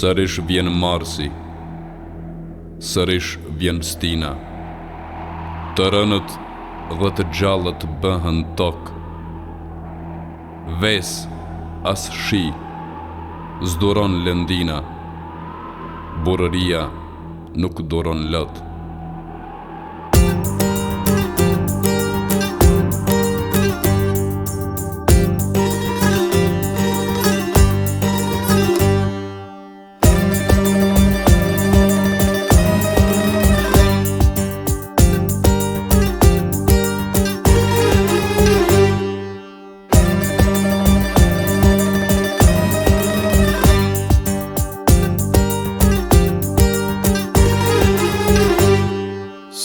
Sërish vjen Marsi, sërish vjen Stina. Të rënët dhe të gjallët bëhen tokë. Ves as shi, zduron lëndina. Burëria nuk duron lët.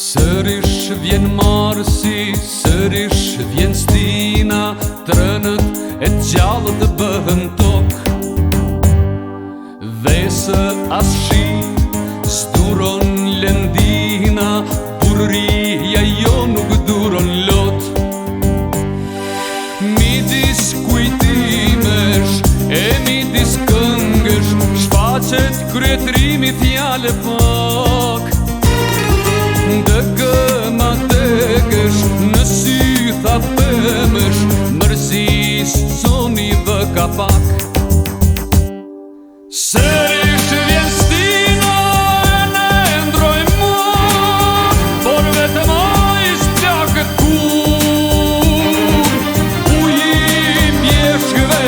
Sërish vjen Marsi, sërish vjen Stina. Trënët e gjallët bëhen tokë. Vesë as shi, s'duron lëndina. Burëria jo nuk duron lot. Midis kujtimesh e midis këngësh shfaqet kryetrimi fjale pak. Dëgëma dëgësh, në sy tha pëmësh, mërzis zoni dhe kapak. Sërish vjen Stina, e ne ndroj mua, por vetëm ai s'plakët kur. Uji mjeshkëve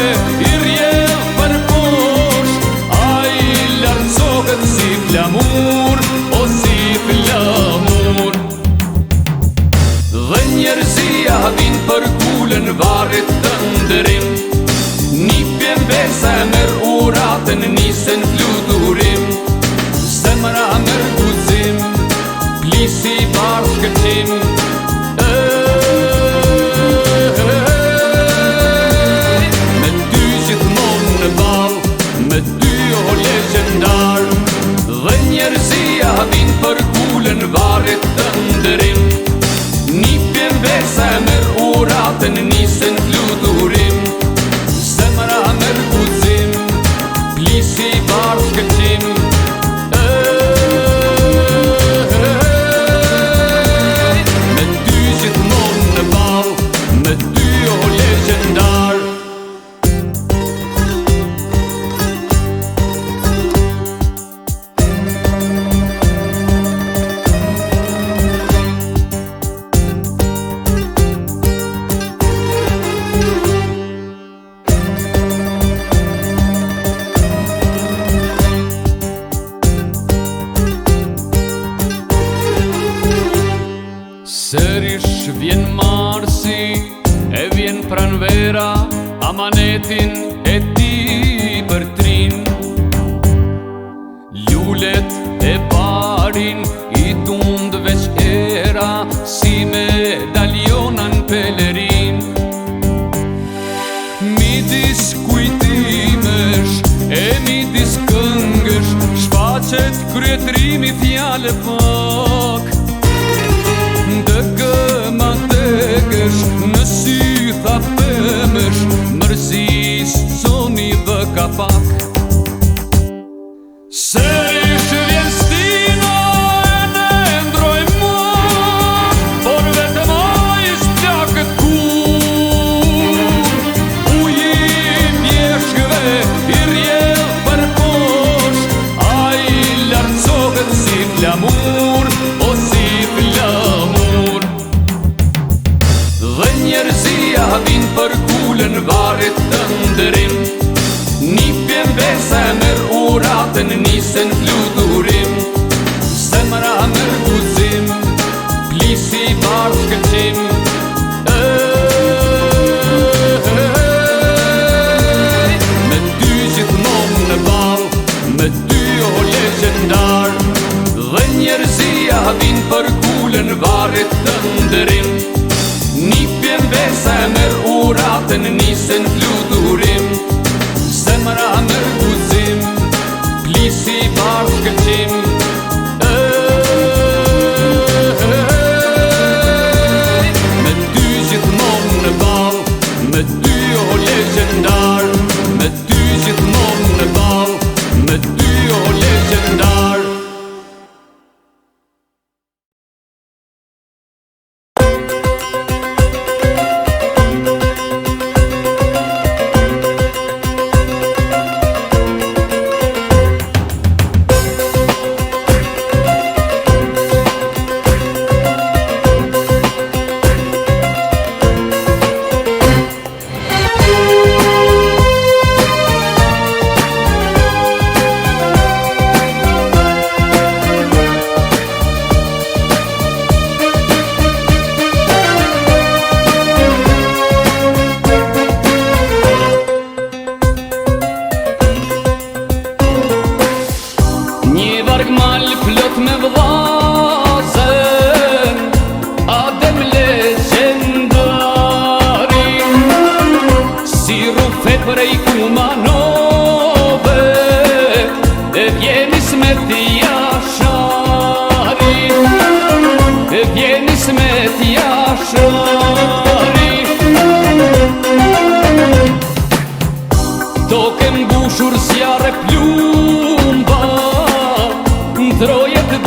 i rjedh për poshtë, ai lartësohet si flamur, o si flamur. Dhe njerëzia vin për kulën varit të ndërim. Nipjen besa mër uratën, nisen fluturim. Zemra mër guzim, plisi bashkëtim. Me ty gjithmonë në ball, me ty o legjendar. Dhe njerëzia vin për kulën varit të ndërim. Nipjen besa mër uratën, nisen fluturim. Zemra mër guzim, plisi bashkëtim. Me ty gjithmonë në ball, me ty o legjendar. Sërish vjen Marsi, e vjen pranvera, amanetin e ti për trin. Lullet e barin i tund veç era, si medaljona në pelerin. Midis kujtimesh e midis këngësh shfaqet kryetrimi fjale pak. Dëgëma dëgësh, në sy tha pëmësh, mërzis zoni dhe kapak. Sërish vjen Stina, e ne ndroj mua, por vetëm ai s'plakët kur. Uji mjeshkëve i rjedh për poshtë, ai lartësohet si flamur, o si flamur. Dhe njerëzia vin për kulën varit të ndërim. Nipjen besa mër uratën, nisen fluturim. Zemra mër guzim, plisi bashkëtim. Me ty gjithmonë në ball, me ty o legjendar. Dhe njerëzia vin për kulën varit të ndërim. Nipjen besa mër uratën, nisen fluturim. Zemra mër guzim, plisi bashkëtim. Me ty gjithmonë në ball, me ty o legjendar. Me ty gjithmonë në ball, me ty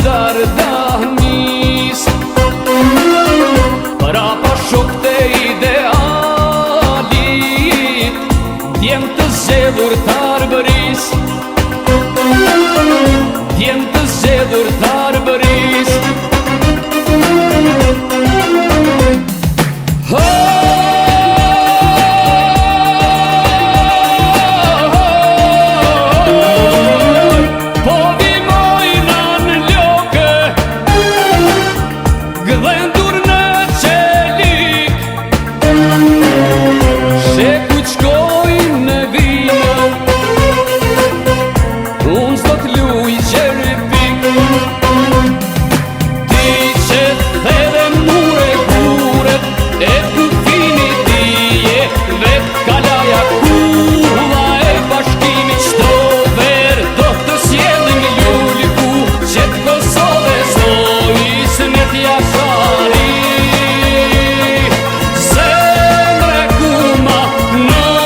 dardanis. Pra pa shok të idealit, djem të zedhur të arbëris, djem të zedhur të arbëris. Gdhendur në qelik, she ku qkoj në vino, unë s'do t'luj qerpik. Ti që edhe mure kuret, e kufini tije, vet kalaja kulla e bashkimit. Qdo ver do të sjellin lulku, që t'Kosove zojis në t'jashari. Zemre kuma nës.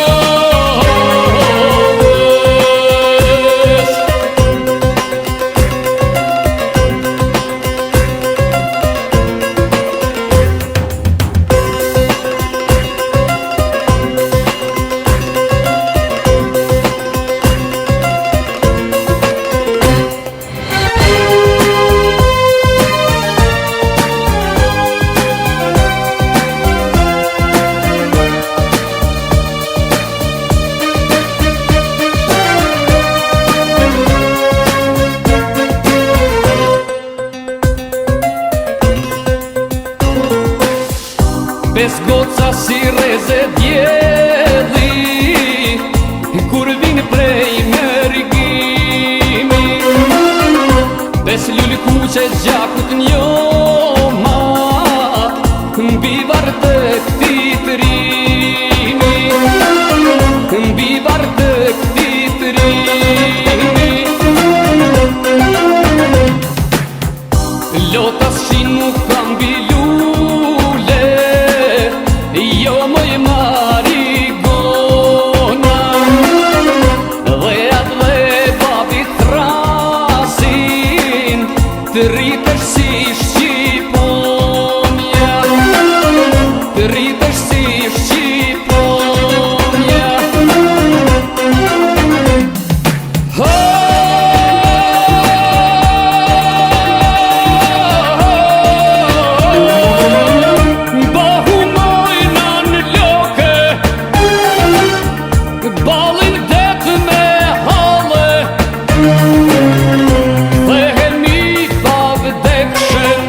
Pes goca si reze djeli, kur vin prej mërgimi. Pes lull kuqe gjakut njoma, mbi vartë këti të rimi, mbi vartë këti të rimi. Lotas shi nuk kam bilule, jo moj marigona, dhe atë dhe babi thrasin, të rritesh si Shqiponja, të rritesh si Shqiponja. Balin det me hale, dhe hemi pa vdekshen,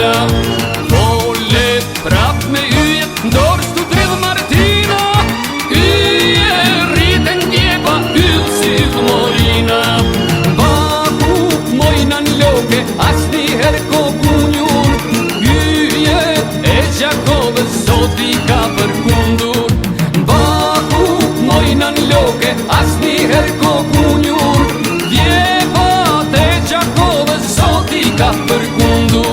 Ula Volet prap me yjet Ndorë stu dridh Martina Yje rriten djeba Yll si morina Baku mojna n'loke Asni her kokunjur Yje e Gjakovës Sot i ka përkundur Baku mojna n'loke Asni her kokunjur Djebat e Gjakovës Sot i ka përkundur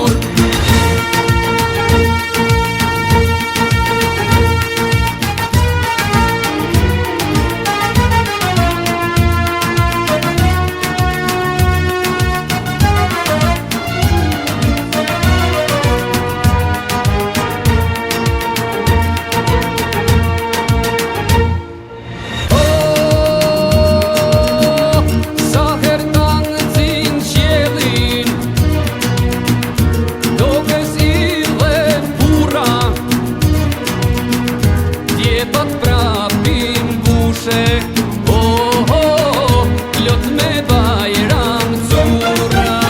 Lot me bajram cura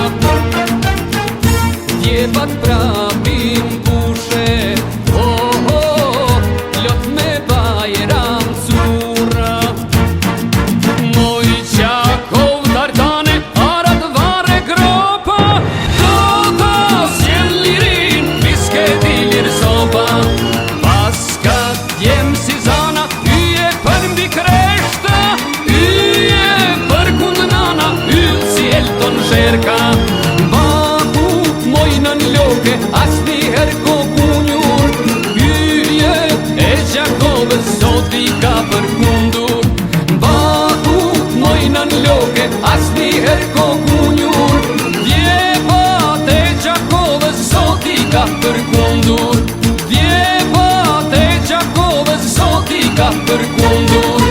Djebat prapim bushe Lot me bajram cura Moj Qakov Dardane Arad vare gropa Do ta s'jen lirin Biske dilir sopa Paska djem si zana Yje për mbi kreshta Sherka Baku mojna n'loke Asni her kokunjur Yje e Gjakovës Sot i ka përkundur Baku mojna n'loke Asni her kokunjur Djebat e Gjakovës Sot i ka përkundur Djebat e Gjakovës Sot i ka përkundur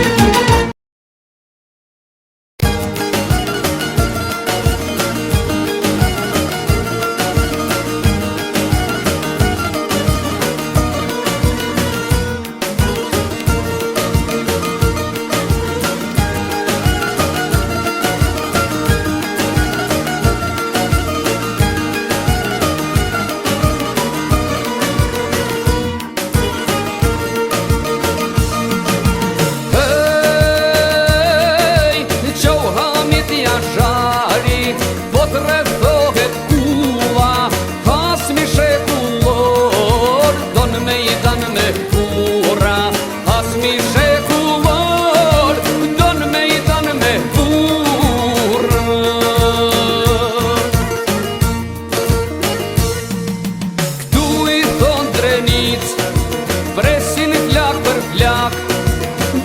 Presin flak për flak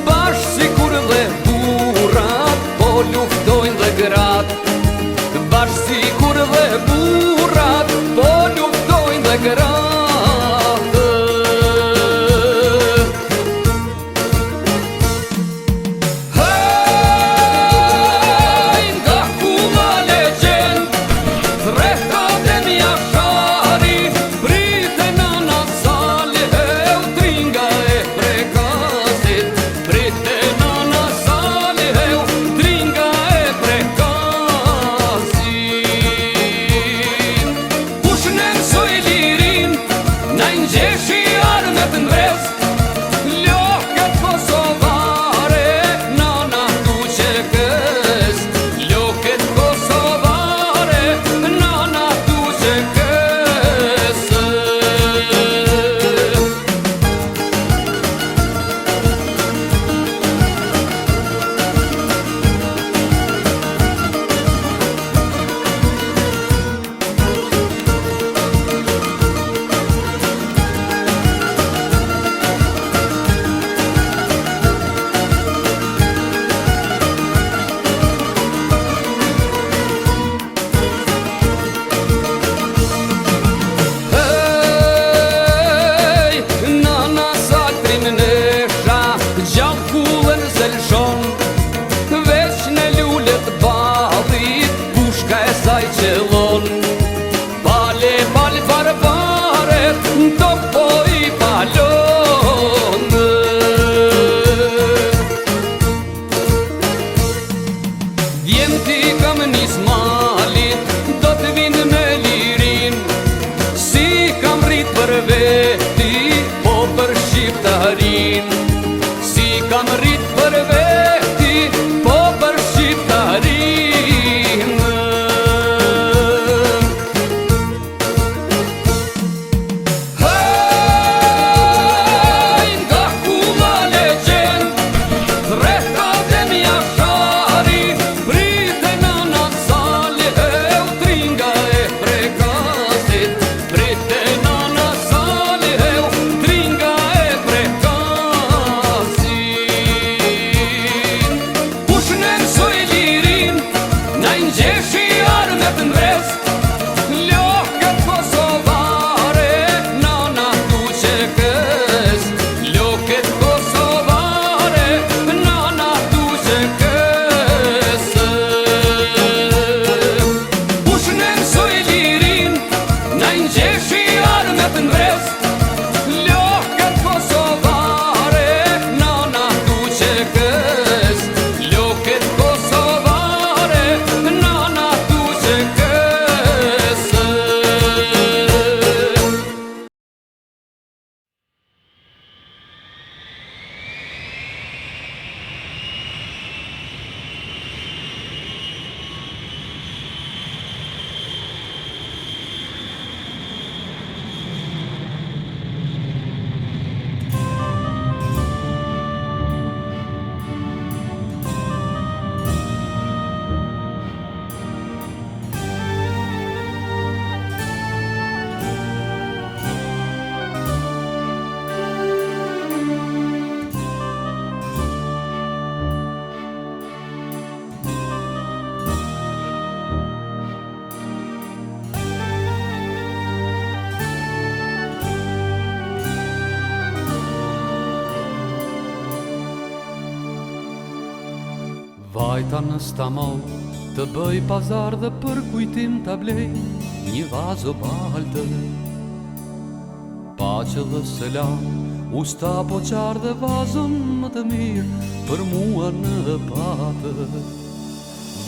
Bashk si kur dhe burat Po luftojnë dhe grat Bashk si kur dhe burat Po luftojnë dhe grat Hej, nga kuma legend Rehka dhe mja shari Brite në nasale Tringa e prekasit Brite në nasale Tringa e prekasit Kush në mësoj lirin veti, po për shqiptarin. Si kam rrit për veti, po për shqiptarin. Hej, nga ku ma legend, drehta dhe mjashari, prite nana sali e utringa e prekasit. Prite nana sali e utringa e prekasit. Pushne mësoj lirin, na i ngjeshi armet në vrest, Lokët kosovare, nana tu që kës. Lokët kosovare, nana tu që kës. Pushne mësoj lirin, na i ngjeshi armet në vrest, Lokët kosovare, nana tu që kës. Lokët kosovare, nana tu që kës. Vajta në stamol, të bëj pazar dhe për kujtim t'a blej një vazo balte. Pace dhe selam, usta po qarë dhe vazon më të mirë për mua në patë.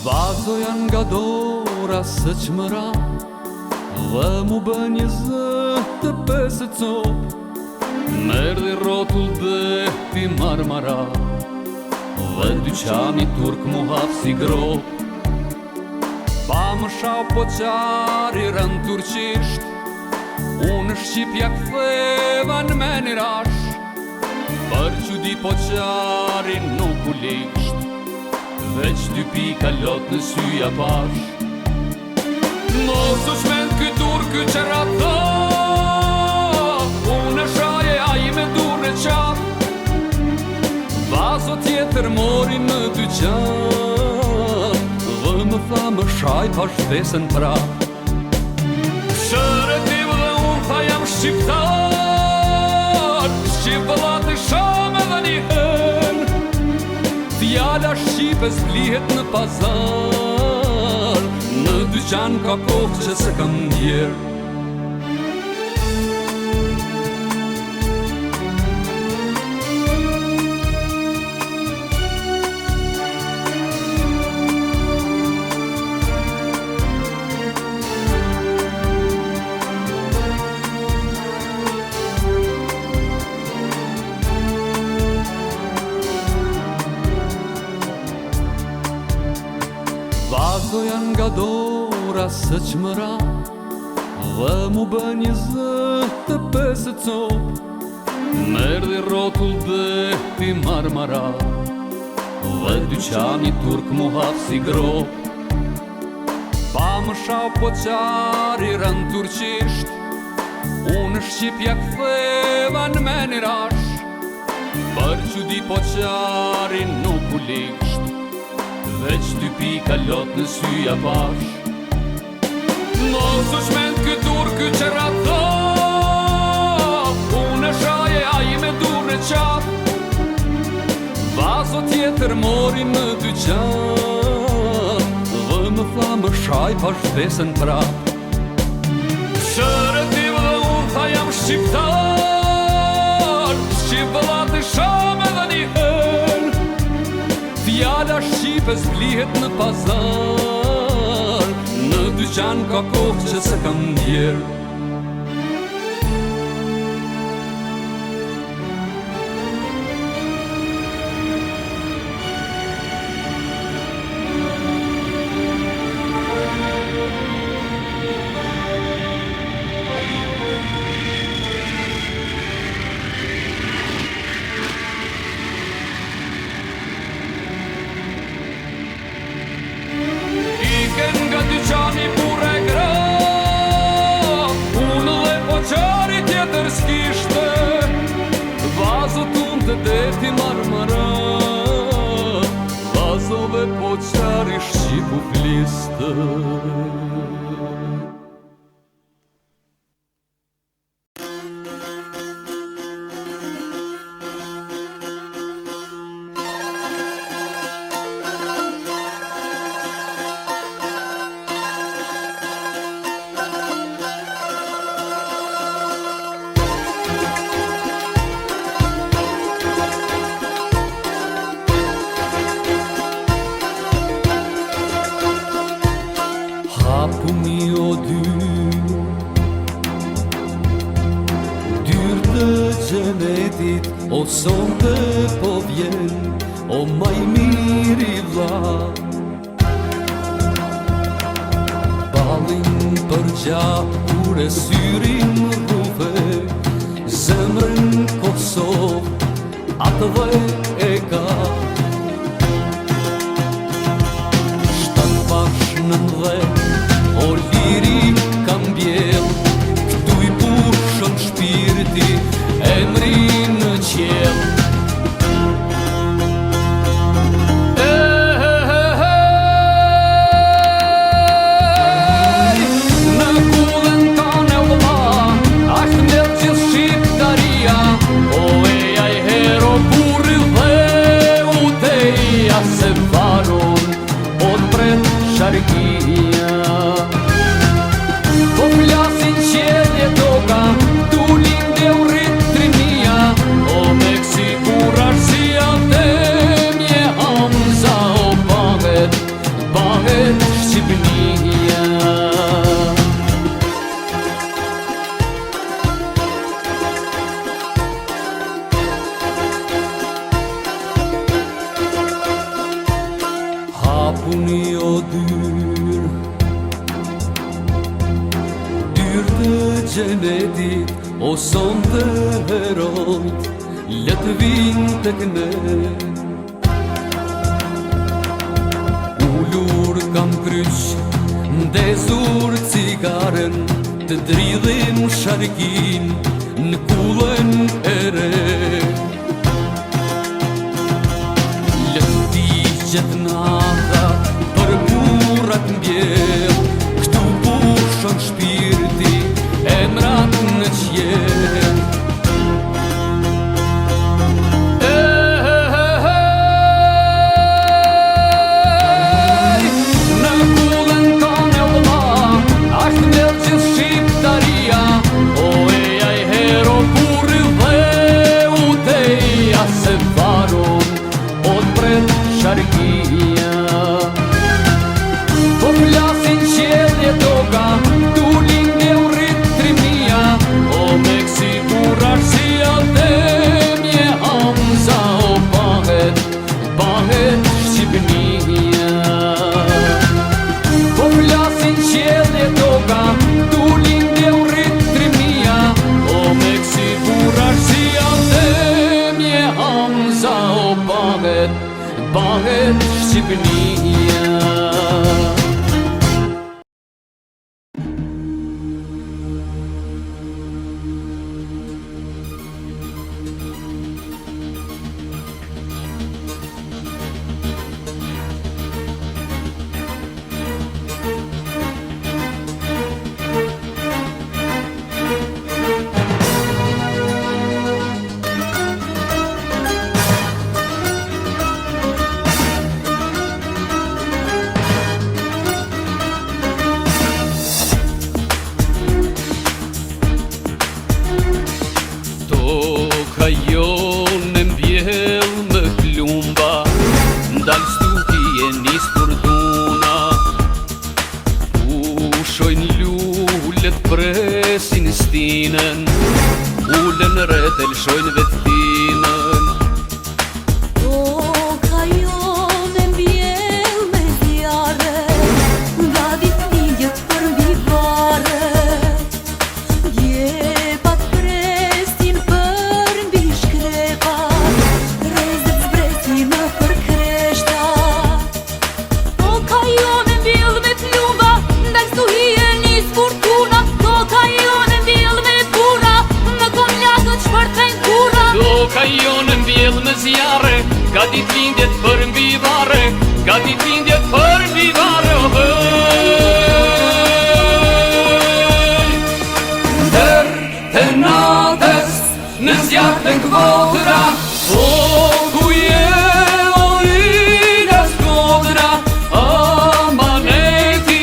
Vazo janë nga dora së qmëra, dhe mu bë një zë të pesë copë, merdi rotull dhe ti marmara, dhe dyqani turk mu hap si grop. Pa më shau po qari rënd turqisht, unë Shqipja ktheva në menirash, për që di po qari nuk u liksht, veç 2 pika lot në syja pash. Mos u shmend ky turk ky qerata, unë shaje a i me dur në qaf, vazo tjetër mori në dyqan, dhe më tha më shaj pa shtesën pra. Shëretiv dhe unë tha jam shqiptar, Shqipëllat e shame dhe një hën, fjala Shqipes blihet në pazar, në dyqan ka kohë që se kam ndjerë. Vazo janë nga dora së qmëra, dhe mu bë një zë të pesë copë, merdi rotull dhe ti marmara, dhe dyqani turk mu hap si grop. Pa më shau po qari rënd turqisht, unë Shqipja ktheva në menirash, për që di po qari nuk u liksht, veç 2 pika lot në syja pash. Mos u shmend ky turk ky qerata, unë shaje a i me dur në qaf, vazo tjetër mori në dyqan, dhe më tha më shaj pa shtesën pra. Shëretiv dhe unë tha jam shqiptar, Shqipëllat e shame dhe një hën, fjala Shqipes blihet në pazar, në dyqan ka kohë që se kam ndjerë. ku fliste. Hapuni o dyr të gjenetit, o sonte po vjen, o maj miri vlla. Ballin për gjah kur e syrin rruve, zemrën Kosovë atë dhe e ka. O liri kam bjell, këtu i pushon shpirti, emri në qjell. Në kullën tane u vlla, ashtë ndell gjithë shqiptaria, o eja i hero burri dhe u teja se varon, o të pret sharkia. Po flasin qelje toka, tu linde u rrit trinia, o me kësi kurarësia temje Hamza, o banget Shqipnia. Hapuni o dyr të gjenetit, o son të herojt, letë vinë të këne. Ullur kam kryq, ndezur cigaren, të dridhim sharkin në kullën e re. Letë ti gjetë nata, për burat mbjell, këtu pushon shpirti, emrat në qjell. Në kullën tane u vlla, ashtë ndell gjithë shqiptaria, o eja i hero burri dhe u teja se varon, o të pret sharkia. Po flasin qelje toka, tu linde u rrit trimnia, o me kësi kurarësia temje Hamza, o banget Shqipnia. Po flasin qelje toka, tu linde u rrit trimnia, o me kësi kurarësia temje Hamza, o banget Shqipnia. Toka jonë mbjell me plumba, ndalë stuki e nis furduna. Pushojnë lullet presin stinën, ullën rete lëshojnë vettinën. Toka jonë mbjell me zjarre, nga vittinjët për mbi varre. Do në zjarë të këvotra. O guje, o ina skodra, amaneti,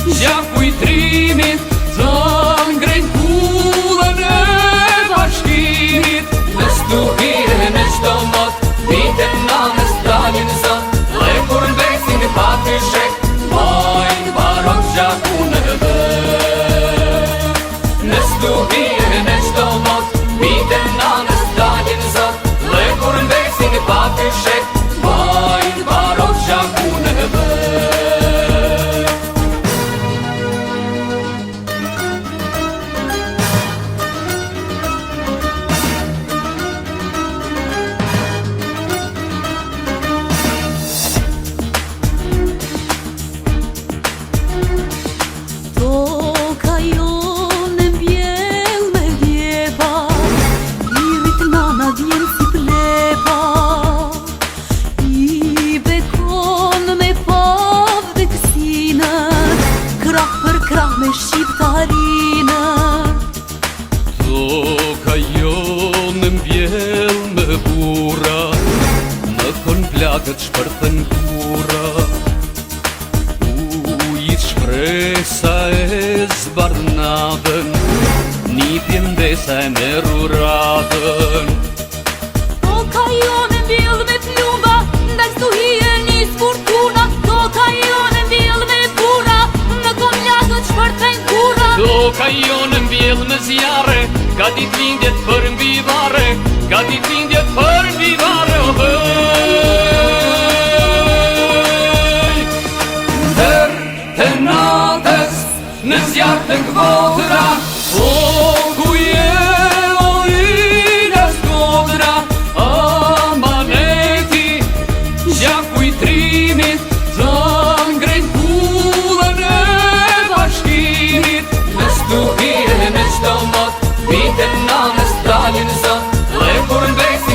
gjaku i trimit, të ngrejt kullën e bashkimit. Në stuhire në qdo mot, vitet nanës dalin zot, lekur në besin e pati shek, majnë barot gjaku në vë. Në stuhire në qdo mot, vitet nanës dalin zot, lekur në besin e pati shek, majnë barot gjaku në vë. Toka jonë mbjell me djeba, lirit nana vjen si pleba. I bekon me pav dhe kësinët, krah për krah me shqiptarinë. Toka jonë mbjell me bura, më kon plagët shpërthën kura. Shpresa e zbarnadën, nipjen besa e me ruradën. Toka jonë mbjell me plumba, ndaj stuhie nis furtuna. Toka jonë mbjell me bura, në kon lagët shpërthejnë kura. Toka jonë mbjell me zjarre, ka dit lindjet për mbi varre, ka dit lindjet për mbi varre, o të natës në zjarë të këvotra. O guje, o ina skodra, amaneti, gjaku i trimit, të ngrejt kullën e bashkimit. Në stuhire në qdo mot, vitet nanës dalin zot, lekur në bes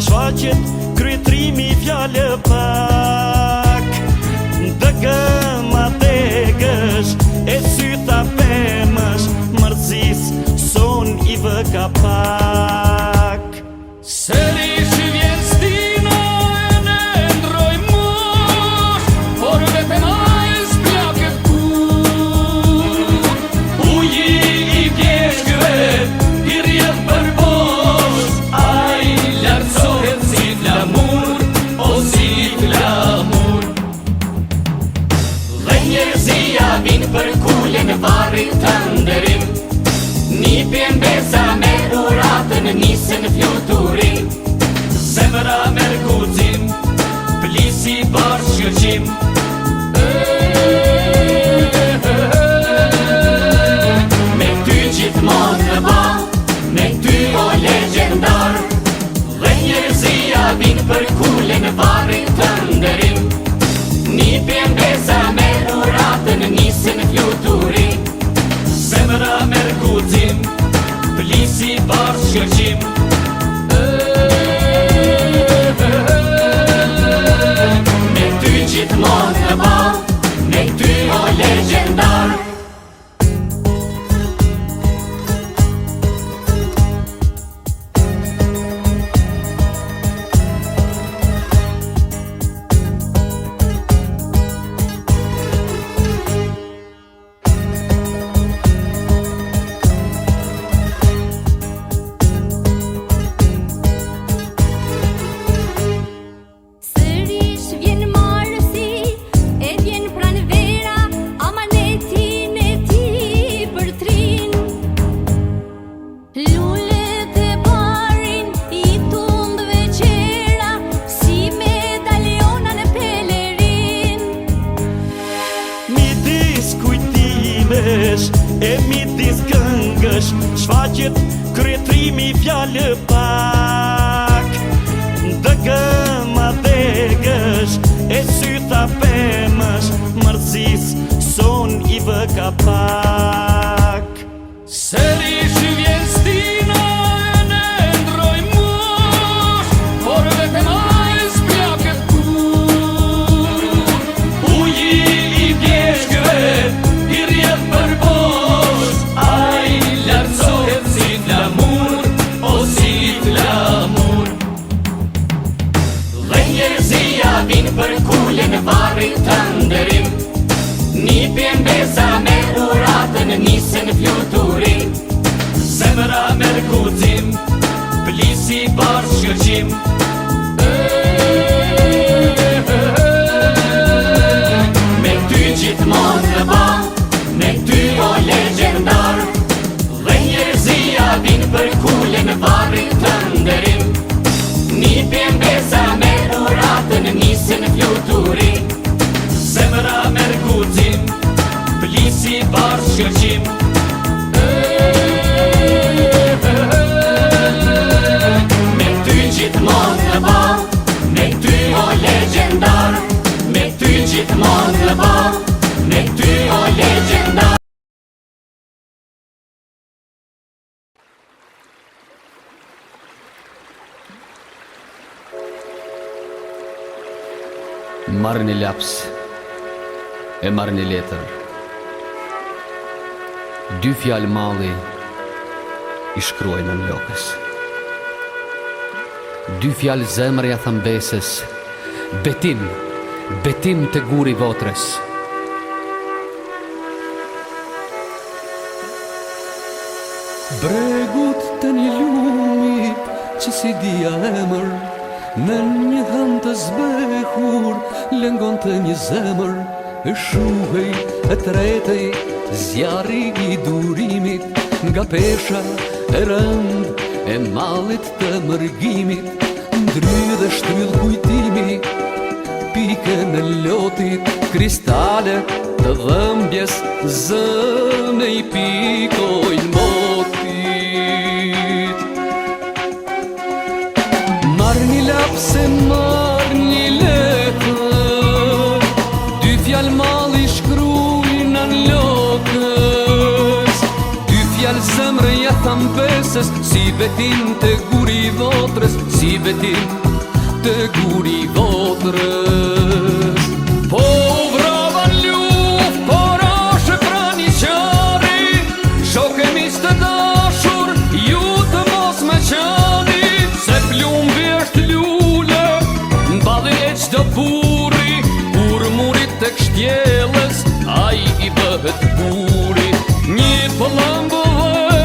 shfaqet kryetrimi fjallë pak. Dëgëma degësh e syta pemësh, mërzis son I vë ka pak. Sërish vjen stina e ne ndroj mosh, por vetëm ai s'plaket kur. Uji I vjeshkëve I rjedh për bosh, Ai lartësohet si flamur, o si flamur. dhe njerëzia vin për kulen varrit të nderim. Nipjen besa me uratën nisën fluturim. Zemra merr guxim, plisi bashkëqim. Me ty gjithmonë në ball, me ty o legjendar. Dhe njerëzia vin për kulen varrit të nderim. Nipjen besa me uratën nisën fluturim. Zemra merr guxim, plisi bashkëqim. Me ty gjithmonë në ball, me ty o legjendar. Sërish vjen marësi, e vjen pranvera, amanetin e ti për trin. Lullet e barin I tumbëve qera, si medaliona në pelerin. Midis kujtimesh e midis këngësh, shfaqet kryetrimi fjallë pak. Dëgëma degësh e syta pemësh, mërzis son I vë ka pak. Sërish vjen stina e ne ndroj mosh, por vetëm ai s'plaket kur. Uji I vjeshkëve I rjedh për bosh, Ai lartësohet si flamur, o si flamur. dhe njerëzia vin për kulen varrit të nderim. Nipjen besa me uratën nisën fluturim. Zemra merr guxim, plisi bashkëqim. Me ty gjithmonë në ball, me ty o legjendar. Dhe njerëzia vin për kulen varrit të nderim. Nipjen besa me uratën nisën fluturim. Zemra merr guxim, plisi bashkëqim. Me ty gjithmonë në ball, me ty o legjendar. Me ty gjithmonë në ball, me ty o legjendar. Marrë një laps, e marrë një letër. Dy fjalë malli I shkruajnë në lokës. Dy fjalë zemrë ja thëm besës, betim, betim të guri votrës. Bregut të një lumit që si dia emër, në një hënë të zbehur, lëngon të një zemër, e shuhej, e tretej, zjarri I durimit, nga pesha e rënd, e mallit të mërgimit, ndry dhe shtyll kujtimi, pike në lotit, kristale të dhëmbjes, zëne I pikojnë motit. Marr një lapse, marr një letër, dy fjalë malli shkrujnë në lokës, dy fjalë zemrë ja tham besës, si betim të guri votrës, si betim të guri votrës. Po vravan luft, por ashe pra një qari, shoke mis të dashur, ju të mos me qani, se plumbi është lule, mbadhi e qdo buri, kur murit të kështjeles, ai i bëhet buri. Një pëllëmbëve,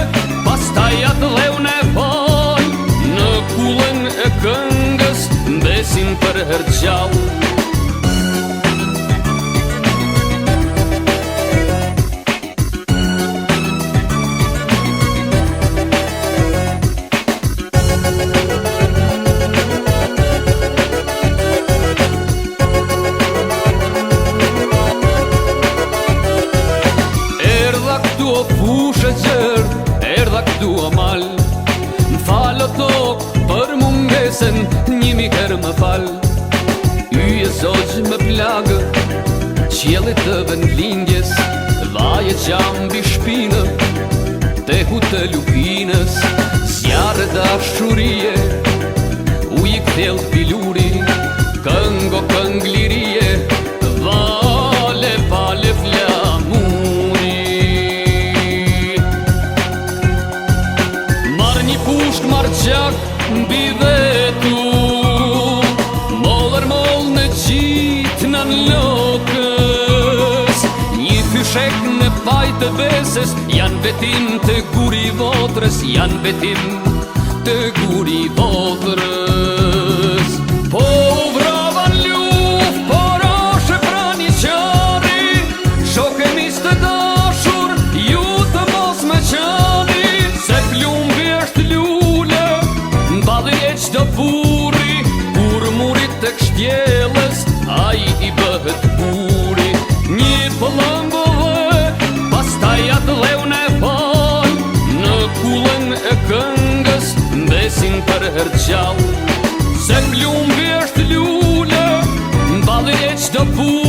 pastaj atë leun e fal, në kullën e këngës, besim për hergjall. Fushë gjërë, erdha këtu o mal, m'fal o tokë për mungesen, 1000 herë më fal. Yje zogjë më plagë, qjellit të vendlindjes, vaje gjambi shpinë, tehu të lupinës, zjarë dashurie, ujë kthell piluri, këngo kënglirie, vale pale flamuri. Pushk marrë qak mbi vetu, mollër moll në gjitë në lokës, një fyshek në faj të besës, janë betim të guri votrës, janë betim të guri votrës. Po vravan luft, por ashe pra një qari, shoke mis të dashur, ju të mos me qani, se plumbi është lule, mbadhi e qdo buri, kur murit të kështjeles, ai i bëhet buri. Një pëllëmbëve, pastaj atë leun e fal, në kullën e këngës, besim për hergjall. Se plumbi është lule, mbadhi e qdo buri,